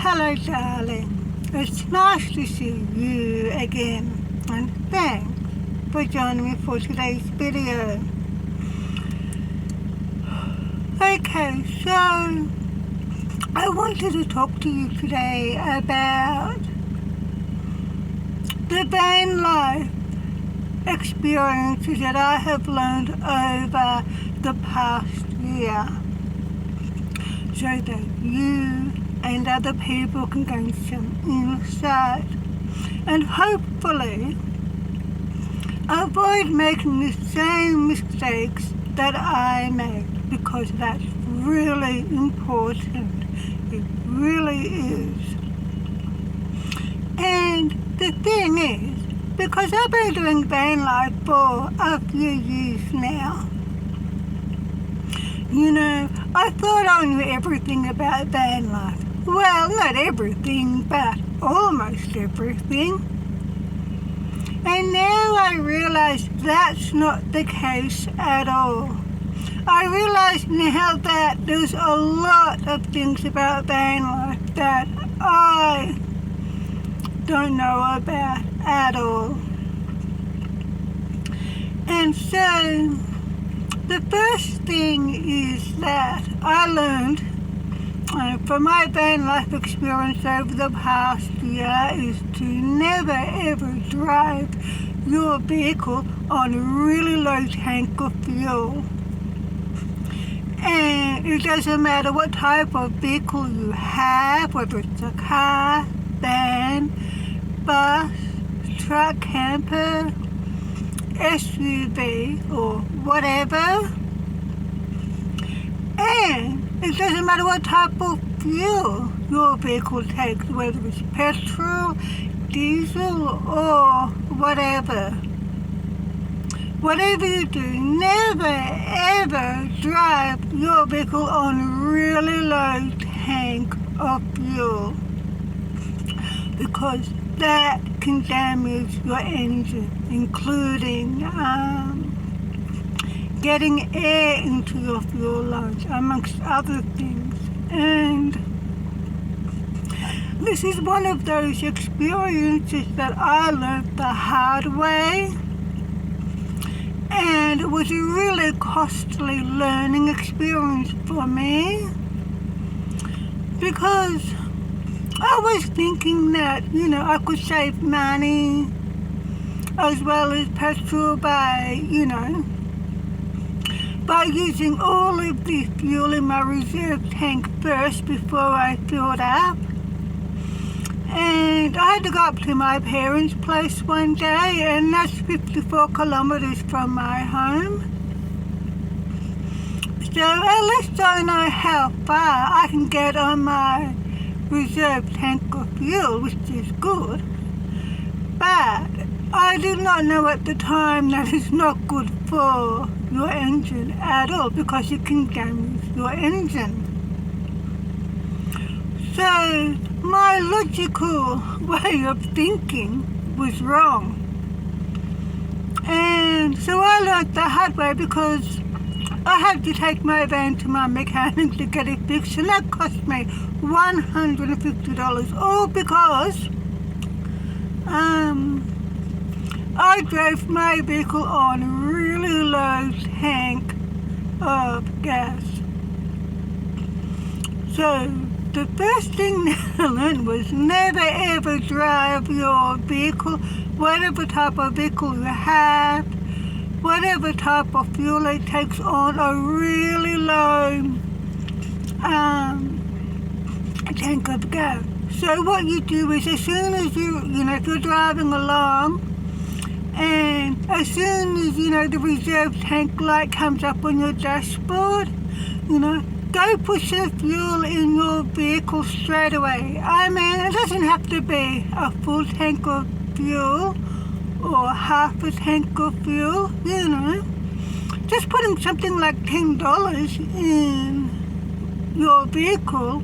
Hello, darling. It's nice to see you again, and thanks for joining me for today's video. Okay, so I wanted to talk to you today about the van life experiences that I have learned over the past year, so that you and other people can gain some insight and hopefully avoid making the same mistakes that I made, because that's really important. It really is. And the thing is, because I've been doing van life for a few years now, I thought I knew everything about van life. Well, not everything, but almost everything. And now I realize that's not the case at all. I realize now that there's a lot of things about van life that I don't know about at all. And so, the first thing is that I learned from my van life experience over the past year is to never ever drive your vehicle on a really low tank of fuel. And it doesn't matter what type of vehicle you have, whether it's a car, van, bus, truck, camper, SUV, or whatever. And it doesn't matter what type of fuel your vehicle takes, whether it's petrol, diesel, or whatever. Whatever you do, never ever drive your vehicle on a really low tank of fuel, because that can damage your engine, including getting air into your fuel lines, amongst other things. And this is one of those experiences that I learned the hard way, and it was a really costly learning experience for me, because I was thinking that, I could save money as well as petrol by using all of the fuel in my reserve tank first before I filled up. And I had to go up to my parents' place one day, and that's 54 kilometers from my home. So at least I know how far I can get on my reserve tank of fuel, which is good. But I did not know at the time that it's not good for your engine at all, because it can damage your engine. So my logical way of thinking was wrong. And so I learned the hard way, because I had to take my van to my mechanic to get it fixed, and that cost me $150, all because I drove my vehicle on a really low tank of gas. So the first thing that I learned was never ever drive your vehicle, whatever type of vehicle you have, whatever type of fuel it takes, on a really low tank of gas. So what you do is, as soon as if you're driving along, and as soon as the reserve tank light comes up on your dashboard, go put some fuel in your vehicle straight away. I mean, it doesn't have to be a full tank of fuel or half a tank of fuel, Just putting something like $10 in your vehicle,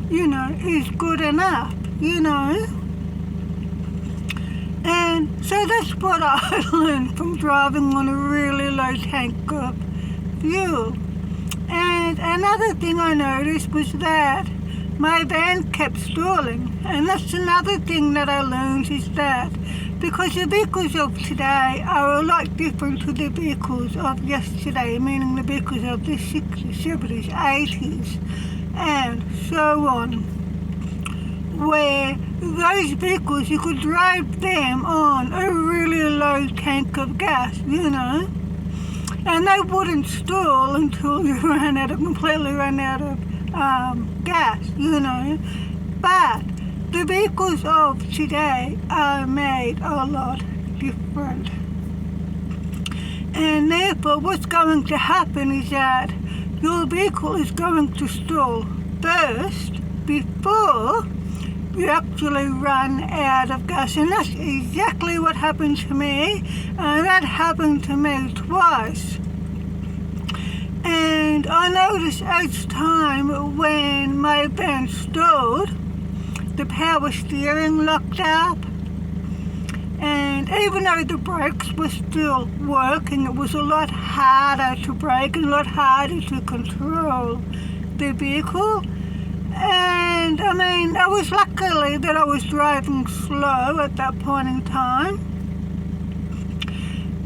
is good enough, And so that's what I learned from driving on a really low tank of fuel. And another thing I noticed was that my van kept stalling. And that's another thing that I learned, is that because the vehicles of today are a lot different to the vehicles of yesterday, meaning the vehicles of the 60s, 70s, 80s, and so on, where those vehicles, you could drive them on a really low tank of gas, and they wouldn't stall until you completely ran out of gas, But the vehicles of today are made a lot different. And therefore, what's going to happen is that your vehicle is going to stall first before you actually run out of gas. And that's exactly what happened to me. And that happened to me twice. And I noticed each time when my van stalled, the power steering locked up. And even though the brakes were still working, it was a lot harder to brake and a lot harder to control the vehicle. And I was luckily that I was driving slow at that point in time,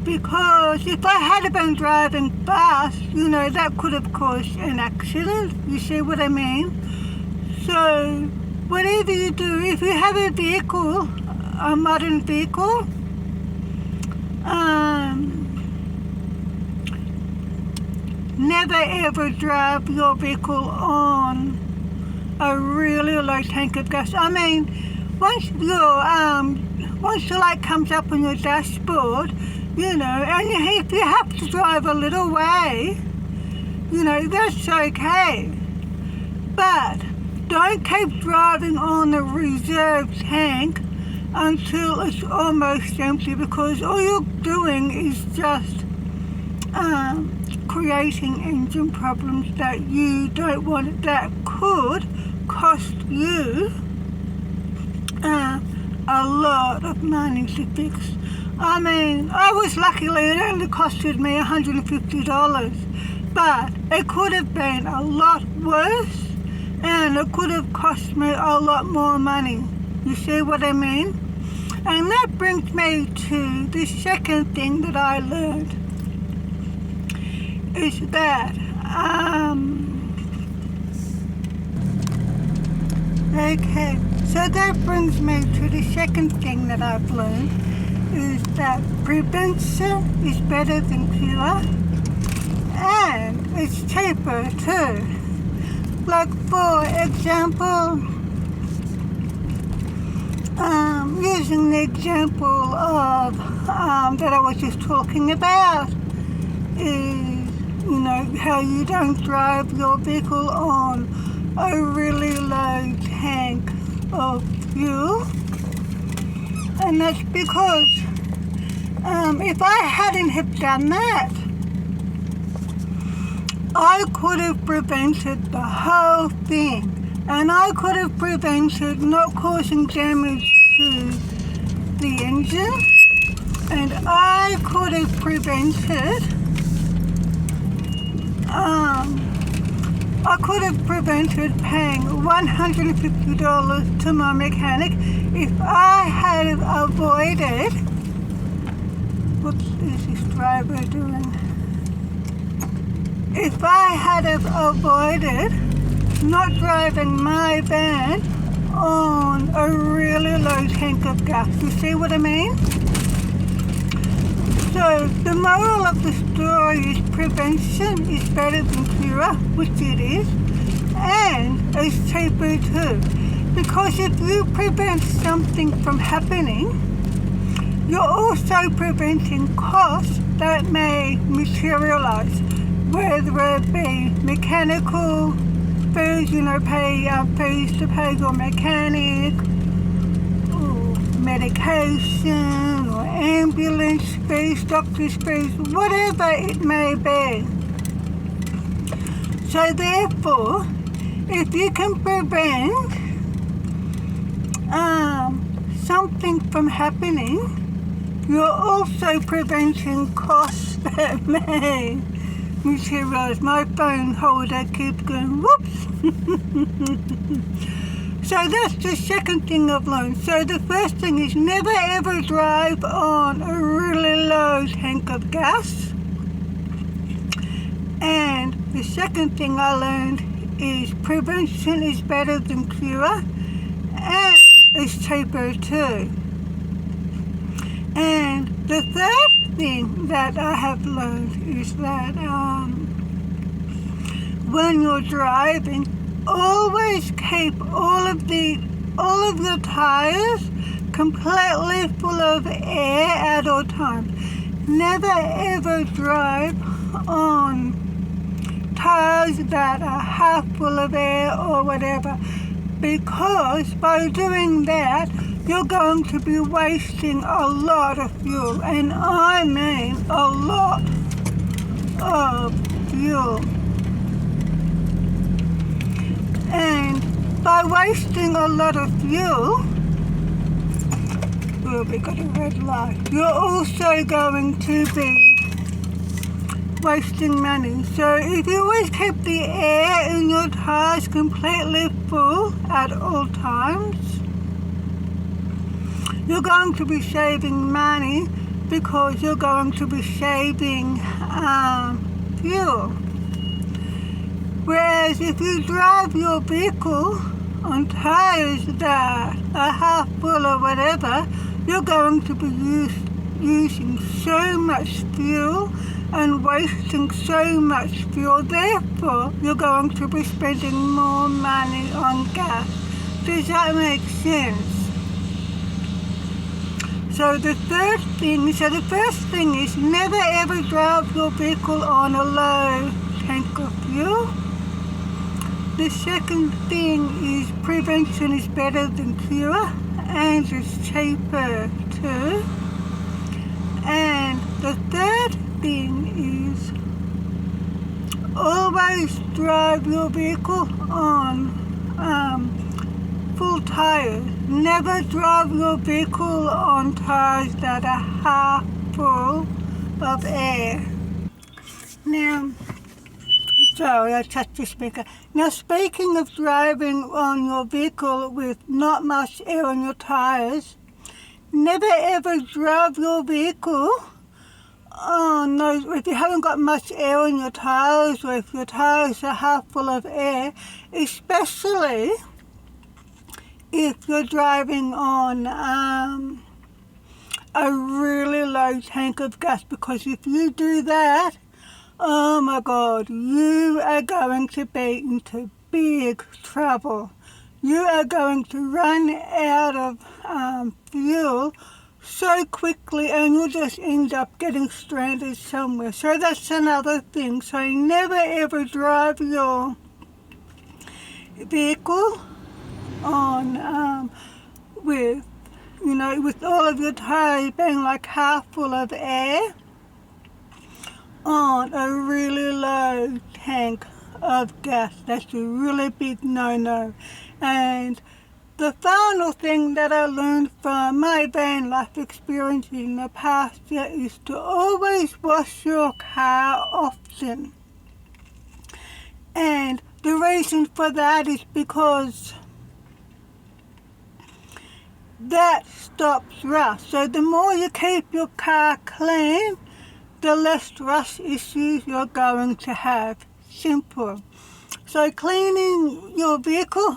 because if I had been driving fast, that could have caused an accident. You see what I mean? So whatever you do, if you have a vehicle, a modern vehicle, never ever drive your vehicle on a really low tank of gas. Once the light comes up on your dashboard, and if you have to drive a little way, that's okay. But don't keep driving on the reserve tank until it's almost empty, because all you're doing is just creating engine problems that you don't want, that could cost you a lot of money to fix. I was luckily, it only costed me $150, but it could have been a lot worse, and it could have cost me a lot more money. You see what I mean? And that brings me to the second thing that I learned, is that okay, so that brings me to the second thing that I've learned, is that prevention is better than cure, and it's cheaper too. Like, for example, using the example of that I was just talking about, is how you don't drive your vehicle on a really low tank of fuel. And that's because if I hadn't have done that, I could have prevented the whole thing, and I could have prevented not causing damage to the engine, and I could have prevented paying $150 to my mechanic if I had avoided, what is this driver doing? If I had avoided not driving my van on a really low tank of gas. You see what I mean? So the moral of the story is prevention is better than cure, which it is, and it's cheaper too. Because if you prevent something from happening, you're also preventing costs that may materialize, whether it be mechanical fees, fees to pay your mechanic, or medication, or ambulance fees, doctor's fees, whatever it may be. So therefore, if you can prevent something from happening, you're also preventing costs that may which I realised my phone holder keeps going whoops. So that's the second thing I've learned. So the first thing is never ever drive on a really low tank of gas. And the second thing I learned is prevention is better than cure, and it's cheaper too. And the third thing that I have learned is that when you're driving, always keep all of your tires completely full of air at all times. Never ever drive on tires that are half full of air or whatever, because by doing that you're going to be wasting a lot of fuel, and I mean a lot of fuel. And by wasting a lot of fuel, we got a red light, you're also going to be wasting money. So if you always keep the air in your tires completely full at all times, you're going to be saving money, because you're going to be saving fuel. Whereas if you drive your vehicle on tires that are half full or whatever, you're going to be using so much fuel and wasting so much fuel. Therefore, you're going to be spending more money on gas. Does that make sense? So the first thing is never ever drive your vehicle on a low tank of fuel. The second thing is prevention is better than cure, and it's cheaper too. And the third thing is always drive your vehicle on full tires. Never drive your vehicle on tires that are half full of air. Now, sorry, I touched the speaker. Now, speaking of driving on your vehicle with not much air on your tires, never ever drive your vehicle on those, if you haven't got much air on your tires, or if your tires are half full of air, especially if you're driving on a really low tank of gas, because if you do that, oh my God, you are going to be into big trouble. You are going to run out of fuel so quickly, and you'll just end up getting stranded somewhere. So that's another thing. So never ever drive your vehicle on with all of your tires being like half full of air on a really low tank of gas. That's a really big no-no. And the final thing that I learned from my van life experience in the past year is to always wash your car often. And the reason for that is because that stops rust. So the more you keep your car clean, the less rust issues you're going to have. Simple. So cleaning your vehicle,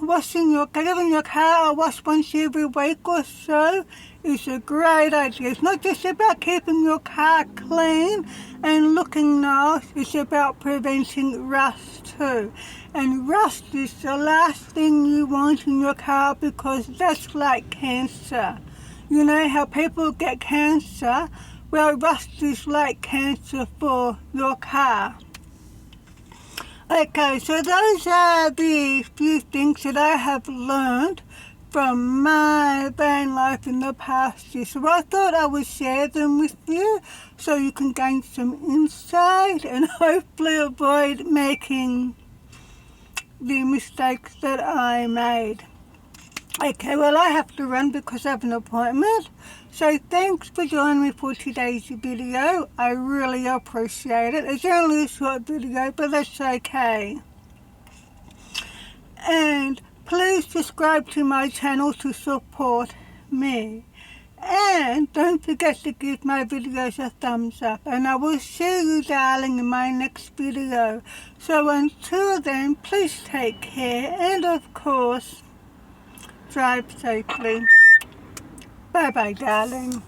giving your car a wash once every week or so is a great idea. It's not just about keeping your car clean and looking nice, it's about preventing rust too. And rust is the last thing you want in your car, because that's like cancer. You know how people get cancer? Well, rust is like cancer for your car. Okay, so those are the few things that I have learned from my van life in the past year. So I thought I would share them with you so you can gain some insight and hopefully avoid making the mistakes that I made. Okay, well, I have to run because I have an appointment. So thanks for joining me for today's video. I really appreciate it. It's only a short video, but that's okay. And please subscribe to my channel to support me. And don't forget to give my videos a thumbs up. And I will see you, darling, in my next video. So until then, please take care. And of course, drive safely. Bye-bye, darling.